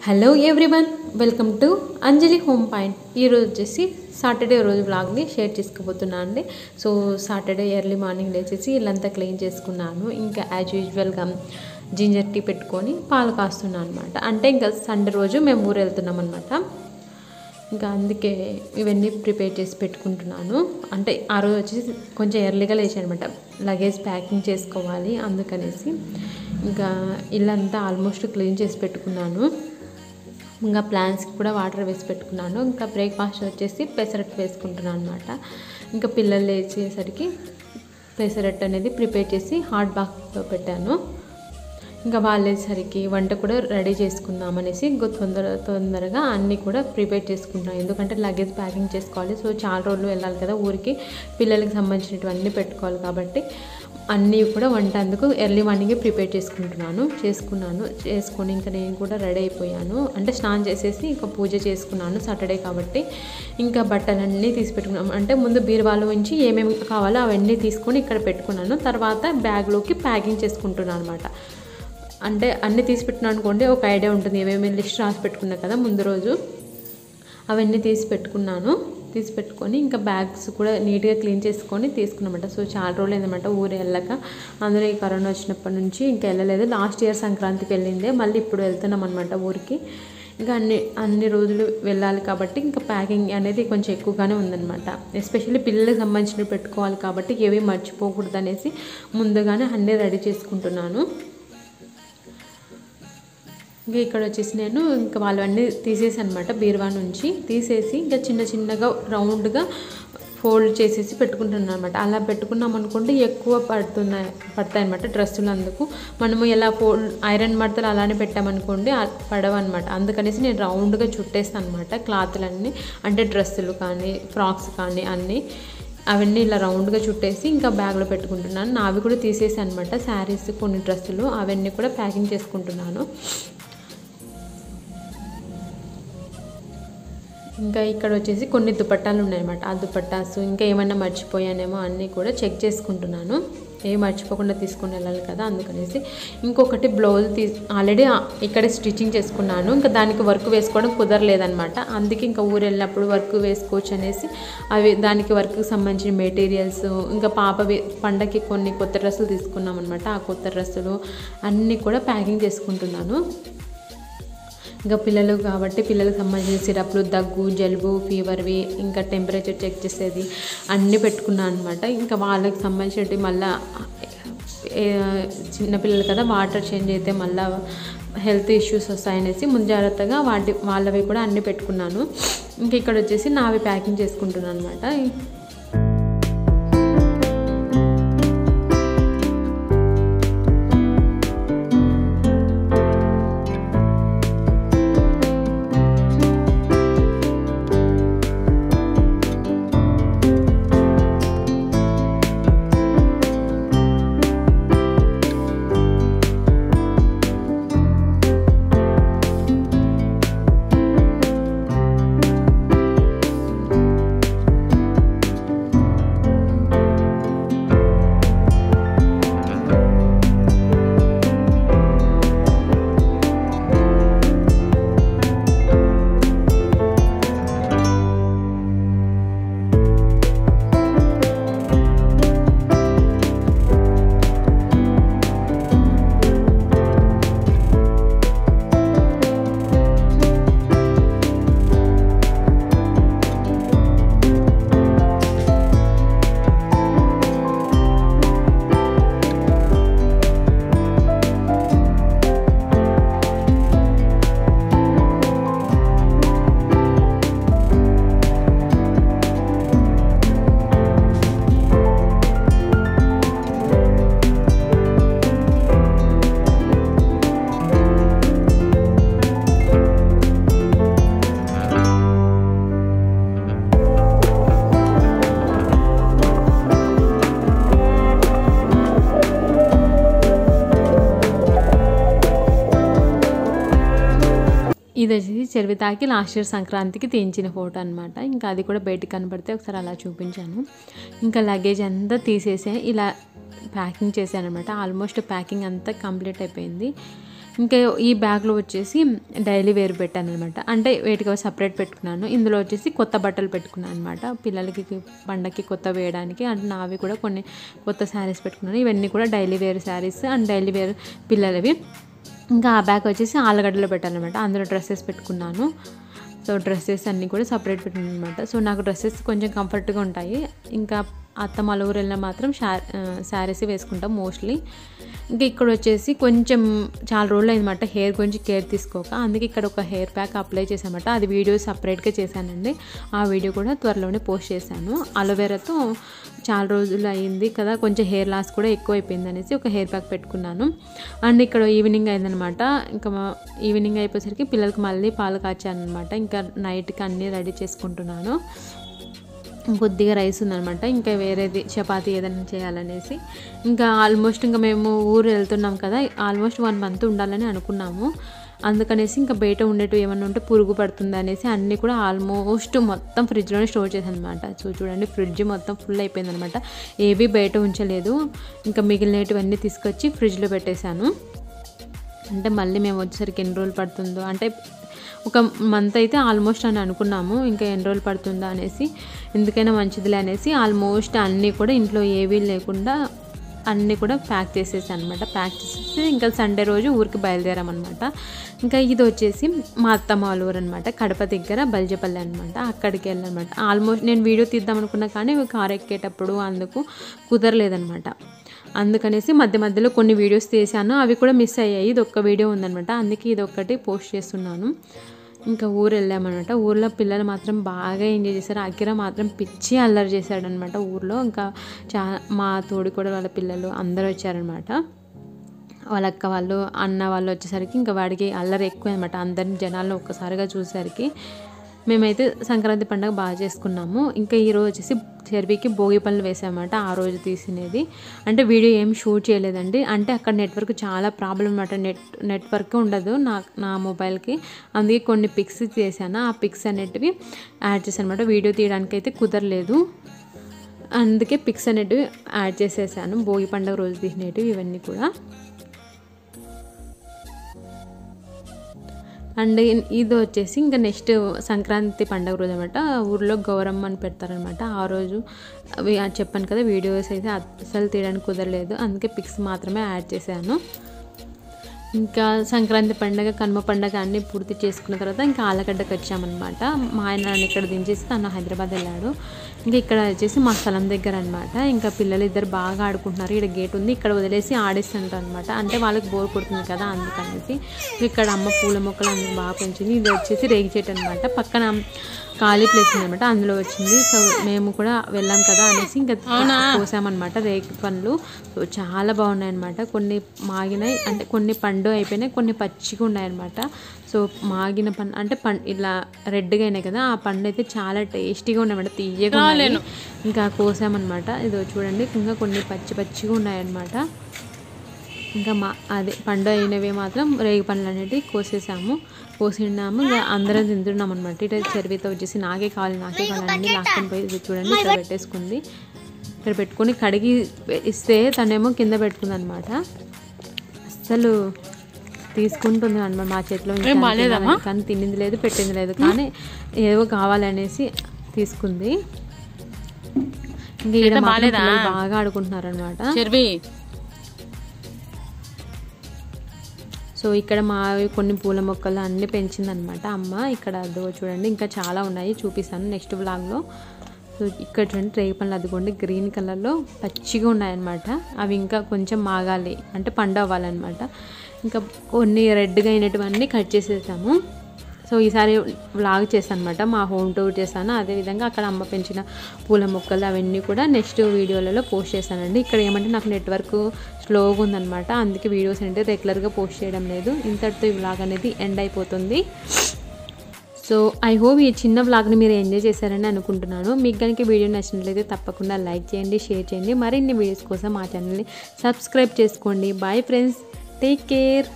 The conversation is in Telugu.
Hello everyone, welcome to Anjali home point. ఈరోజు వచ్చేసి సాటర్డే రోజు వ్లాగ్ని షేర్ చేసుకోబోతున్నాను అండి. సో సాటర్డే ఎర్లీ మార్నింగ్ లేచేసి ఇల్లంతా క్లీన్ చేసుకున్నాను. ఇంకా యాజ్ యూజువల్గా జింజర్ టీ పెట్టుకొని పాలు కాస్తున్నాను అనమాట. అంటే ఇంకా సండే రోజు మేము ఊరు వెళ్తున్నాం అనమాట. ఇంకా అందుకే ఇవన్నీ ప్రిపేర్ చేసి పెట్టుకుంటున్నాను. అంటే ఆ రోజు వచ్చేసి కొంచెం ఎర్లీగా లేచాను అనమాట. లగేజ్ ప్యాకింగ్ చేసుకోవాలి అందుకనేసి ఇంకా ఇల్లంతా ఆల్మోస్ట్ క్లీన్ చేసి పెట్టుకున్నాను. ఇంకా ప్లాంట్స్కి కూడా వాటర్ వేసి పెట్టుకున్నాను. ఇంకా బ్రేక్ఫాస్ట్ వచ్చేసి పెసరట్టు వేసుకుంటున్నాను అనమాట. ఇంకా పిల్లలు లేచేసరికి పెసరట్టు అనేది ప్రిపేర్ చేసి హాట్ బాక్స్లో పెట్టాను. ఇంకా వాళ్ళు వేసేసరికి వంట కూడా రెడీ చేసుకుందాం అనేసి తొందరగా అన్నీ కూడా ప్రిపేర్ చేసుకుంటున్నాను. ఎందుకంటే లగేజ్ ప్యాకింగ్ చేసుకోవాలి. సో చాలా రోజులు వెళ్ళాలి కదా ఊరికి, పిల్లలకి సంబంధించినటువన్నీ పెట్టుకోవాలి కాబట్టి అన్నీ కూడా వంట అందుకు ఎర్లీ మార్నింగే ప్రిపేర్ చేసుకొని ఇంకా నేను కూడా రెడీ అయిపోయాను. అంటే స్నానం చేసేసి ఇంకా పూజ చేసుకున్నాను. సాటర్డే కాబట్టి ఇంకా బట్టలన్నీ తీసి పెట్టుకున్నాను. అంటే ముందు బీరువాలో నుంచి ఏమేమి కావాలో అవన్నీ తీసుకొని ఇక్కడ పెట్టుకున్నాను. తర్వాత బ్యాగ్లోకి ప్యాకింగ్ చేసుకుంటున్నాను అనమాట. అంటే అన్నీ తీసి పెట్టినా అనుకోండి ఒక ఐడియా ఉంటుంది. ఏమేమి లిస్ట్ రాసి పెట్టుకున్నా కదా ముందు రోజు, అవన్నీ తీసి పెట్టుకొని ఇంకా బ్యాగ్స్ కూడా నీట్గా క్లీన్ చేసుకొని తీసుకున్నమాట. సో చాలా రోజులు అయిందన్నమాట ఊరు వెళ్ళక. అందులో ఈ కరోనా వచ్చినప్పటి నుంచి ఇంకా వెళ్ళలేదు. లాస్ట్ ఇయర్ సంక్రాంతికి వెళ్ళిందే, మళ్ళీ ఇప్పుడు వెళ్తున్నాం అనమాట ఊరికి. ఇంకా అన్ని రోజులు వెళ్ళాలి కాబట్టి ఇంకా ప్యాకింగ్ అనేది కొంచెం ఎక్కువగానే ఉందన్నమాట. ఎస్పెషల్లీ పిల్లలకు సంబంధించినవి పెట్టుకోవాలి కాబట్టి ఏవి మర్చిపోకూడదు అనేసి ముందుగానే అన్నీ రెడీ చేసుకుంటున్నాను. ఇంకా ఇక్కడ వచ్చేసి నేను ఇంకా వాళ్ళవన్నీ తీసేసి అనమాట బీరువా నుంచి తీసేసి ఇంకా చిన్నగా రౌండ్గా ఫోల్డ్ చేసేసి పెట్టుకుంటున్నాను అనమాట. అలా పెట్టుకున్నాం అనుకుంటే ఎక్కువ పడతాయి అనమాట డ్రెస్సులు. అందుకు మనము ఎలా ఐరన్ మడతలు అలానే పెట్టామనుకోండి పడవన్నమాట. అందుకనేసి నేను రౌండ్గా చుట్టేస్తాను అనమాట క్లాత్లన్నీ. అంటే డ్రెస్సులు కానీ ఫ్రాక్స్ కానీ అవన్నీ ఇలా రౌండ్గా చుట్టేసి ఇంకా బ్యాగ్లో పెట్టుకుంటున్నాను. నావి కూడా తీసేసి అనమాట శారీస్, కొన్ని డ్రెస్సులు అవన్నీ కూడా ప్యాకింగ్ చేసుకుంటున్నాను. ఇంకా ఇక్కడ వచ్చేసి కొన్ని దుపట్టాలు ఉన్నాయన్నమాట. ఆ దుపట్టాసు ఇంకా ఏమన్నా మర్చిపోయానేమో అన్నీ కూడా చెక్ చేసుకుంటున్నాను. ఏం మర్చిపోకుండా తీసుకొని వెళ్ళాలి కదా అందుకనేసి. ఇంకొకటి బ్లౌజ్ ఆల్రెడీ ఇక్కడే స్టిచ్చింగ్ చేసుకున్నాను. ఇంకా దానికి వర్క్ వేసుకోవడం కుదరలేదనమాట. అందుకే ఇంకా ఊరు వెళ్ళినప్పుడు వర్క్ వేసుకోవచ్చు అనేసి దానికి వర్క్కి సంబంధించిన మెటీరియల్స్, ఇంకా పండగకి కొన్ని కొత్త డ్రెస్సులు తీసుకున్నాం అనమాట. ఆ కొత్త డ్రెస్సులు అన్నీ కూడా ప్యాకింగ్ చేసుకుంటున్నాను. ఇంకా పిల్లలు కాబట్టి పిల్లలకు సంబంధించిన సిరప్లు, దగ్గు, జలుబు, ఫీవర్వి, ఇంకా టెంపరేచర్ చెక్ చేసేది అన్నీ పెట్టుకున్నాను అనమాట. ఇంకా వాళ్ళకి సంబంధించినవి మళ్ళీ చిన్నపిల్లలు కదా వాటర్ చేంజ్ అయితే మళ్ళీ హెల్త్ ఇష్యూస్ వస్తాయనేసి ముందు జాగ్రత్తగా వాళ్ళవి కూడా అన్నీ పెట్టుకున్నాను. ఇంక ఇక్కడ వచ్చేసి నావి ప్యాకింగ్ చేసుకుంటున్నాను అనమాట. ఇది వచ్చేసి చరితాకి లాస్ట్ ఇయర్ సంక్రాంతికి తీయించిన ఫోటో అనమాట. ఇంకా అది కూడా బయటికి కనపడితే ఒకసారి అలా చూపించాను. ఇంకా లగేజ్ అంతా తీసేసి ఇలా ప్యాకింగ్ చేశాను అనమాట. ఆల్మోస్ట్ ప్యాకింగ్ అంతా కంప్లీట్ అయిపోయింది. ఇంకా ఈ బ్యాగ్లో వచ్చేసి డైలీ వేర్ పెట్టాను అనమాట, అంటే వేటికి సపరేట్ పెట్టుకున్నాను. ఇందులో వచ్చేసి కొత్త బట్టలు పెట్టుకున్నాను అనమాట, పిల్లలకి పండగకి కొత్త వేయడానికి. అండ్ నావి కూడా కొన్ని కొత్త శారీస్ పెట్టుకున్నాను. ఇవన్నీ కూడా daily wear saris and daily wear పిల్లలవి. ఇంకా ఆ బ్యాగ్ వచ్చేసి ఆలుగడ్డలో పెట్టానమాట, అందులో డ్రెస్సెస్ పెట్టుకున్నాను. సో డ్రెస్సెస్ అన్నీ కూడా సపరేట్ పెట్టాను అనమాట. సో నాకు డ్రెస్సెస్ కొంచెం కంఫర్ట్గా ఉంటాయి. ఇంకా అత్త వాళ్ళ ఊరు వెళ్ళినా మాత్రం శారీస్ వేసుకుంటాం మోస్ట్లీ. ఇంకా ఇక్కడ వచ్చేసి కొంచెం చాలా రోజులు అయిందన్నమాట హెయిర్ గురించి కేర్ తీసుకోక, అందుకే ఇక్కడ ఒక హెయిర్ ప్యాక్ అప్లై చేశానమాట. అది వీడియో సపరేట్గా చేశానండి, ఆ వీడియో కూడా త్వరలోనే పోస్ట్ చేశాను. అలోవెరాతో చాలా రోజులు అయింది కదా, కొంచెం హెయిర్ లాస్ కూడా ఎక్కువ అయిపోయింది అనేసి ఒక హెయిర్ ప్యాక్ పెట్టుకున్నాను. అండ్ ఇక్కడ ఈవినింగ్ అయిందనమాట. ఇంకా ఈవినింగ్ అయిపోయేసరికి పిల్లలకి మళ్ళీ పాలు కాచాను అనమాట. ఇంకా నైట్కి అన్నీ రెడీ చేసుకుంటున్నాను. కొద్దిగా రైస్ ఉందనమాట, ఇంకా వేరేది చపాతీ ఏదైనా చేయాలనేసి. ఇంకా ఆల్మోస్ట్ ఇంకా మేము ఊరు వెళ్తున్నాం కదా, ఆల్మోస్ట్ 1 month ఉండాలని అనుకున్నాము. అందుకనేసి ఇంకా బయట ఉండేటివి ఏమన్నా ఉంటే పురుగు పడుతుంది అనేసి అన్నీ కూడా ఆల్మోస్ట్ మొత్తం ఫ్రిడ్జ్లోనే స్టోర్ చేశాను అనమాట. చూడండి ఫ్రిడ్జ్ మొత్తం ఫుల్ అయిపోయింది అనమాట, ఏవి బయట ఉంచలేదు. ఇంకా మిగిలినటివన్నీ తీసుకొచ్చి ఫ్రిడ్జ్లో పెట్టేశాను. అంటే మళ్ళీ మేము వచ్చేసరికి ఎన్ని రోజులు పడుతుందో, అంటే 1 month అయితే ఆల్మోస్ట్ అని అనుకున్నాము. ఇంకా ఎన్ని రోజులు పడుతుందా అనేసి, ఎందుకైనా మంచిదిలే అనేసి ఆల్మోస్ట్ అన్నీ కూడా ఇంట్లో ఏవీ లేకుండా అన్నీ కూడా ప్యాక్ చేసేసాను అనమాట. ప్యాక్ చేసేసి ఇంకా సండే రోజు ఊరికి బయలుదేరామన్నమాట. ఇంకా ఇది వచ్చేసి మా అత్తమ్మ వాళ్ళ ఊరు అనమాట, కడప దగ్గర బల్జపల్లి అనమాట. అక్కడికి వెళ్ళానమాట. ఆల్మోస్ట్ నేను వీడియో తీద్దాం అనుకున్నా కానీ కారు ఎక్కేటప్పుడు అందుకు కుదరలేదనమాట. అందుకనేసి మధ్య మధ్యలో కొన్ని వీడియోస్ తీసాను, అవి కూడా మిస్ అయ్యాయి. ఇది ఒక్క వీడియో ఉందనమాట, అందుకే ఇది ఒక్కటి పోస్ట్ చేస్తున్నాను. ఇంకా ఊరు వెళ్ళామన్నమాట. ఊర్లో పిల్లలు మాత్రం బాగా ఎంజాయ్ చేశారు. అకిరా మాత్రం పిచ్చి అల్లరి చేశాడనమాట ఊర్లో. ఇంకా మా తోడు కూడా వాళ్ళ పిల్లలు అందరూ వచ్చారనమాట. వాళ్ళ అక్క వాళ్ళు అన్న వాళ్ళు వచ్చేసరికి ఇంకా వాడికి అల్లరి ఎక్కువ అనమాట. అందరిని జనాల్లో ఒక్కసారిగా చూసేసరికి మేమైతే సంక్రాంతి పండుగ బాగా చేసుకున్నాము. ఇంకా ఈరోజు వచ్చేసి చెర్వీకి భోగి పనులు వేసామన్నమాట, ఆ రోజు తీసినది. అంటే వీడియో ఏం షూట్ చేయలేదండి, అంటే అక్కడ నెట్వర్క్ చాలా ప్రాబ్లం అనమాట. నెట్వర్క్ ఉండదు నా మొబైల్కి, అందుకే కొన్ని పిక్స్ చేశాను. ఆ పిక్స్ అనేటివి యాడ్ చేశాను అనమాట. వీడియో తీయడానికి అయితే కుదరలేదు, అందుకే పిక్స్ అనేటివి యాడ్ చేసేసాను. భోగి పండుగ రోజు తీసినవి ఇవన్నీ కూడా. అండ్ ఇది వచ్చేసి ఇంకా నెక్స్ట్ సంక్రాంతి పండుగ రోజు అనమాట. ఊర్లో గౌరమ్మ అని పెడతారనమాట. ఆ రోజు చెప్పాను కదా, వీడియోస్ అయితే అస్సలు తీయడానికి కుదరలేదు, అందుకే పిక్స్ మాత్రమే యాడ్ చేశాను. ఇంకా సంక్రాంతి పండుగ కనుమ పండుగ అన్నీ పూర్తి చేసుకున్న తర్వాత ఇంకా ఆలగడ్డకి వచ్చామన్నమాట. మా ఆయన నన్ను ఇక్కడ దించేసి తను హైదరాబాద్ వెళ్ళాడు. ఇంకా ఇక్కడ వచ్చేసి మా స్థలం దగ్గర అనమాట. ఇంకా పిల్లలు ఇద్దరు బాగా ఆడుకుంటున్నారు. ఇక్కడ గేట్ ఉంది, ఇక్కడ వదిలేసి ఆడిస్తుంటారు అనమాట. అంటే వాళ్ళకి బోర్ కొడుతుంది కదా, అందుకనేసి. ఇక్కడ అమ్మ పూల మొక్కలు అందుకు బాగా పెంచింది. ఇది వచ్చేసి రేగి చెట్టు అనమాట, పక్కన ఖాళీ ప్లేస్ ఉందన్నమాట, అందులో వచ్చింది. సో మేము కూడా వెళ్ళాం కదా అనేసి ఇంకా కోసామన్నమాట రేగి పండ్లు. సో చాలా బాగున్నాయి అనమాట. కొన్ని మాగినాయి, అంటే కొన్ని పండు అయిపోయినాయి, కొన్ని పచ్చిగా ఉన్నాయన్నమాట. సో మాగిన పండు అంటే ఇలా రెడ్గా అయినాయి కదా, ఆ పండు అయితే చాలా టేస్టీగా ఉన్నాయన్నమాట, తీయగా ఉన్నాయి. ఇంకా కోసామన్నమాట. ఇదో చూడండి, ఇంకా కొన్ని పచ్చిగా ఉన్నాయన్నమాట. ఇంకా అదే పండు అయినవి మాత్రం రేగి పండ్లు అనేవి కోసినాము. ఇంకా అందరం తింటున్నాం అనమాట. ఇటు చెర్వీతో వచ్చేసి నాకే కావాలి అన్నీ లాక్కొని పోయి చూడండి ఇక్కడ పెట్టేసుకుంది. ఇక్కడ పెట్టుకొని కడిగి ఇస్తే తనేమో కింద పెట్టుకుంది అనమాట. అస్సలు తీసుకుంటుంది అనమాట మా చేతిలో, కానీ తినింది లేదు పెట్టింది లేదు, కానీ ఏవో కావాలనేసి తీసుకుంది. ఇంకా బాగా ఆడుకుంటున్నారు అనమాట. సో ఇక్కడ మా కొన్ని పూల మొక్కలు అన్నీ పెంచిందనమాట అమ్మ. ఇక్కడ అదో చూడండి, ఇంకా చాలా ఉన్నాయి, చూపిస్తాను నెక్స్ట్ వ్లాగ్లో. సో ఇక్కడ చూడండి రేగి పండ్లు అదిగోండి గ్రీన్ కలర్లో పచ్చిగా ఉన్నాయన్నమాట. అవి ఇంకా కొంచెం మాగాలి, అంటే పండు అవ్వాలన్నమాట. ఇంకా కొన్ని రెడ్గా అయినటువన్నీ కట్ చేసేసాము. సో ఈసారి వ్లాగ్ చేస్తాను అనమాట, మా హోమ్ టూర్ చేస్తాను. అదేవిధంగా అక్కడ అమ్మ పెంచిన పూల మొక్కలు అవన్నీ కూడా నెక్స్ట్ వీడియోలలో పోస్ట్ చేస్తానండి. ఇక్కడ ఏమంటే నాకు నెట్వర్క్ స్లోగా ఉందన్నమాట, అందుకే వీడియోస్ అంటే రెగ్యులర్గా పోస్ట్ చేయడం లేదు. ఇంతటితో ఈ వ్లాగ్ అనేది ఎండ్ అయిపోతుంది. సో ఐ హోప్ ఈ చిన్న వ్లాగ్ని మీరు ఎంజాయ్ చేశారని అనుకుంటున్నాను. మీకు కనుక వీడియో నచ్చినట్లయితే తప్పకుండా లైక్ చేయండి, షేర్ చేయండి. మరిన్ని వీడియోస్ కోసం మా ఛానల్ని సబ్స్క్రైబ్ చేసుకోండి. Bye friends, take care.